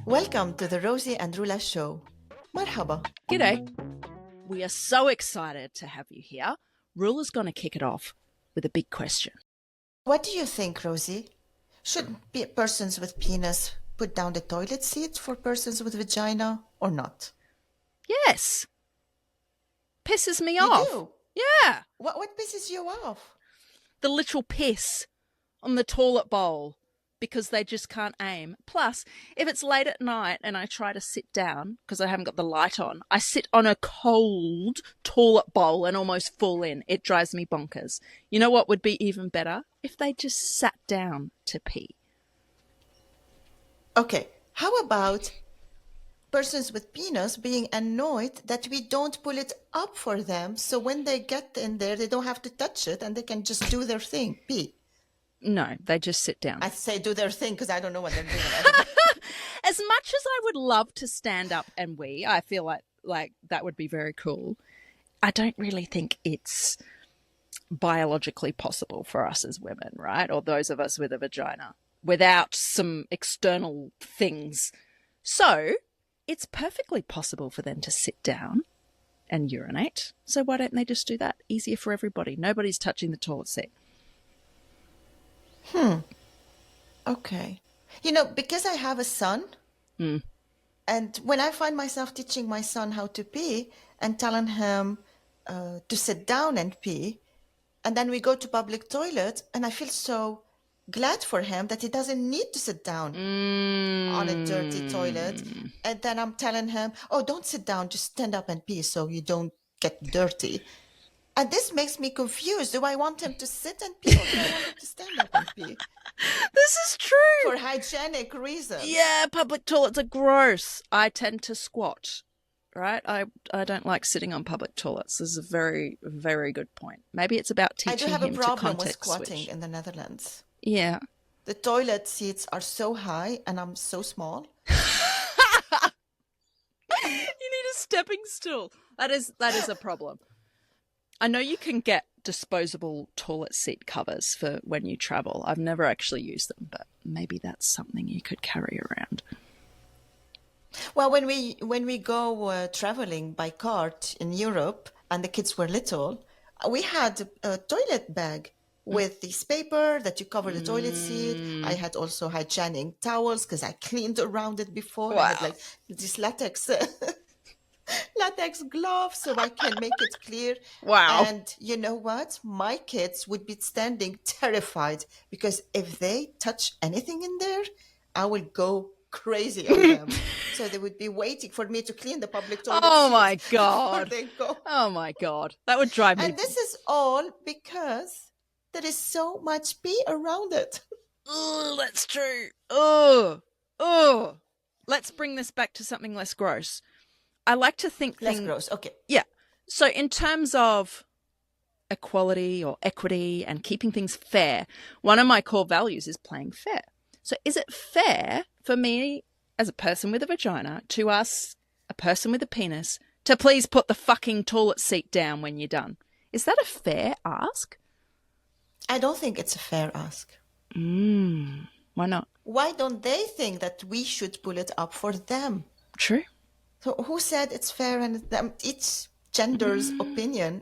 Welcome to the Rosie and Roula show. Marhaba. G'day. We are so excited to have you here. Roula's going to kick it off with a big question. What do you think, Rosie? Should persons with penis put down the toilet seat for persons with vagina or not? Yes. Pisses me You off. do? Yeah. What pisses you off? The literal piss on the toilet bowl because they just can't aim. Plus, if it's late at night and I try to sit down because I haven't got the light on, I sit on a cold toilet bowl and almost fall in. It drives me bonkers. You know what would be even better? If they just sat down to pee. Okay, how about persons with penis being annoyed that we don't pull it up for them, so when they get in there, they don't have to touch it and they can just do their thing, pee? No, they just sit down. I say do their thing because I don't know what they're doing. As much as I would love to stand up and wee, I feel like that would be very cool. I don't really think it's biologically possible for us as women, right? Or those of us with a vagina without some external things. So it's perfectly possible for them to sit down and urinate. So why don't they just do that? Easier for everybody. Nobody's touching the toilet seat. Okay. You know, because I have a son, and when I find myself teaching my son how to pee and telling him to sit down and pee, and then we go to public toilet, and I feel so glad for him that he doesn't need to sit down on a dirty toilet. And then I'm telling him, oh, don't sit down, just stand up and pee so you don't get dirty. And this makes me confused. Do I want him to sit and pee or do I want him to stand up and pee? This is true. For hygienic reasons. Yeah, public toilets are gross. I tend to squat, right? I don't like sitting on public toilets. This is a very, very good point. Maybe it's about teaching him to I do have a problem with context squatting switch. in the Netherlands. Yeah. The toilet seats are so high and I'm so small. You need a stepping stool. That is a problem. I know you can get disposable toilet seat covers for when you travel. I've never actually used them, but maybe that's something you could carry around. Well, when we go traveling by car in Europe and the kids were little, we had a toilet bag with this paper that you cover the toilet seat. I had also hygienic towels because I cleaned around it before. Wow. I had like this latex gloves so I can make it clear. Wow. And you know what? My kids would be standing terrified because if they touch anything in there, I will go crazy on them. So they would be waiting for me to clean the public toilet. Oh my God. They go. Oh my God. That would drive me. And this is all because there is so much pee around it. Oh, that's true. Oh. Let's bring this back to something less gross. I like to think Less gross. Okay. Yeah. So in terms of equality or equity and keeping things fair, one of my core values is playing fair. So is it fair for me as a person with a vagina to ask a person with a penis to please put the fucking toilet seat down when you're done? Is that a fair ask? I don't think it's a fair ask. Why not? Why don't they think that we should pull it up for them? True. So who said it's fair and each gender's opinion?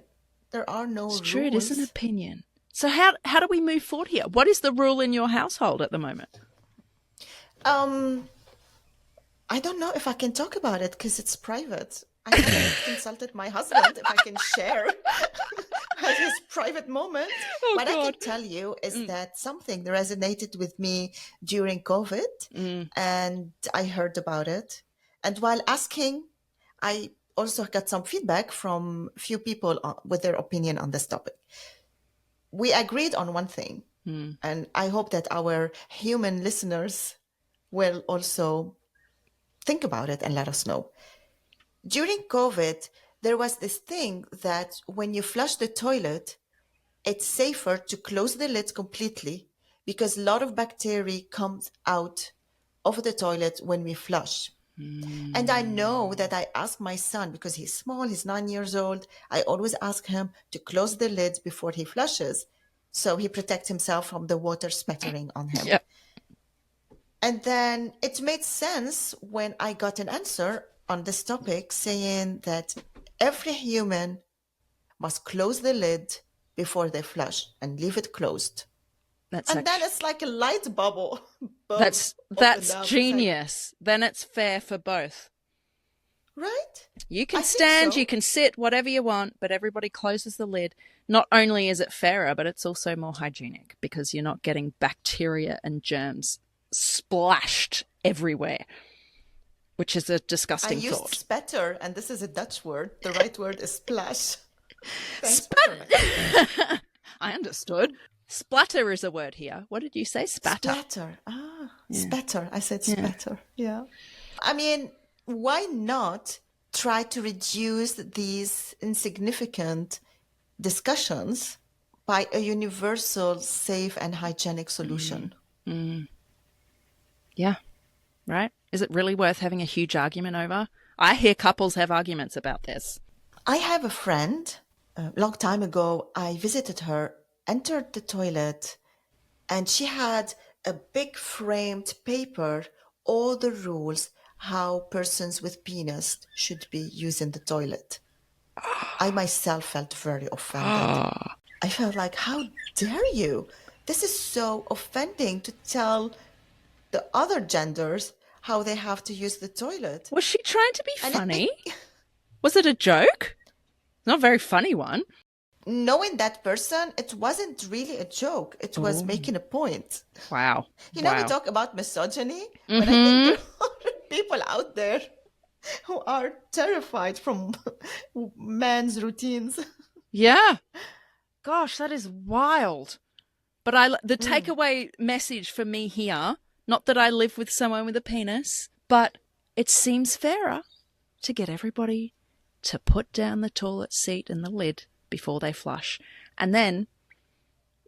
There are no rules. It's true, it is an opinion. So how do we move forward here? What is the rule in your household at the moment? I don't know if I can talk about it because it's private. I haven't consulted my husband if I can share his private moment. What I can tell you is that something resonated with me during COVID and I heard about it. And while asking, I also got some feedback from a few people with their opinion on this topic. We agreed on one thing, and I hope that our human listeners will also think about it and let us know. During COVID, there was this thing that when you flush the toilet, it's safer to close the lid completely because a lot of bacteria comes out of the toilet when we flush. And I know that I ask my son, because he's small, he's 9 years old, I always ask him to close the lid before he flushes. so he protects himself from the water spattering on him. Yep. And then it made sense when I got an answer on this topic saying that every human must close the lid before they flush and leave it closed. Then it's like a light bubble. That's genius. Then it's fair for both. Right? You can stand, you can sit, whatever you want, but everybody closes the lid. Not only is it fairer, but it's also more hygienic because you're not getting bacteria and germs splashed everywhere, which is a disgusting thought. I used spatter, and this is a Dutch word. The right word is splash. I understood. Splatter is a word here. What did you say? Spatter. Spatter. Spatter. I said spatter. Yeah. I mean, why not try to reduce these insignificant discussions by a universal, safe, and hygienic solution? Yeah. Right? Is it really worth having a huge argument over? I hear couples have arguments about this. I have a friend. A long time ago, I visited her, entered the toilet, and she had a big framed paper, all the rules how persons with penis should be using the toilet. I myself felt very offended. I felt like, how dare you? This is so offending to tell the other genders how they have to use the toilet. Was she trying to be funny? Was it a joke? Not a very funny one. Knowing that person, it wasn't really a joke. It was making a point. Wow. You know, we talk about misogyny, but I think there are people out there who are terrified from men's routines. Yeah. Gosh, that is wild. But the takeaway message for me here, not that I live with someone with a penis, but it seems fairer to get everybody to put down the toilet seat and the lid before they flush. And then,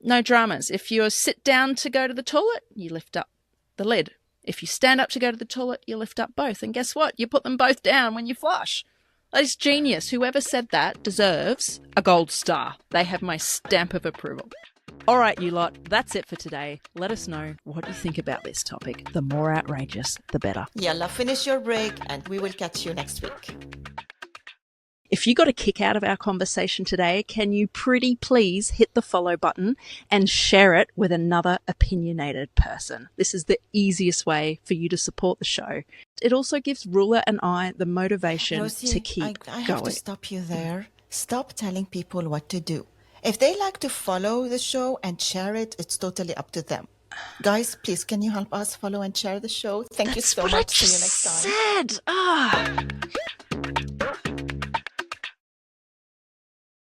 no dramas. If you sit down to go to the toilet, you lift up the lid. If you stand up to go to the toilet, you lift up both. And guess what? You put them both down when you flush. That is genius. Whoever said that deserves a gold star. They have my stamp of approval. All right, you lot, that's it for today. Let us know what you think about this topic. The more outrageous, the better. Yalla, finish your break and we will catch you next week. If you got a kick out of our conversation today, can you pretty please hit the follow button and share it with another opinionated person? This is the easiest way for you to support the show. It also gives Roula and I the motivation Rosie, to keep I have to stop you there. Stop telling people what to do. If they like to follow the show and share it, it's totally up to them. Guys, please, can you help us follow and share the show? Thank you so much. See you next time. Said.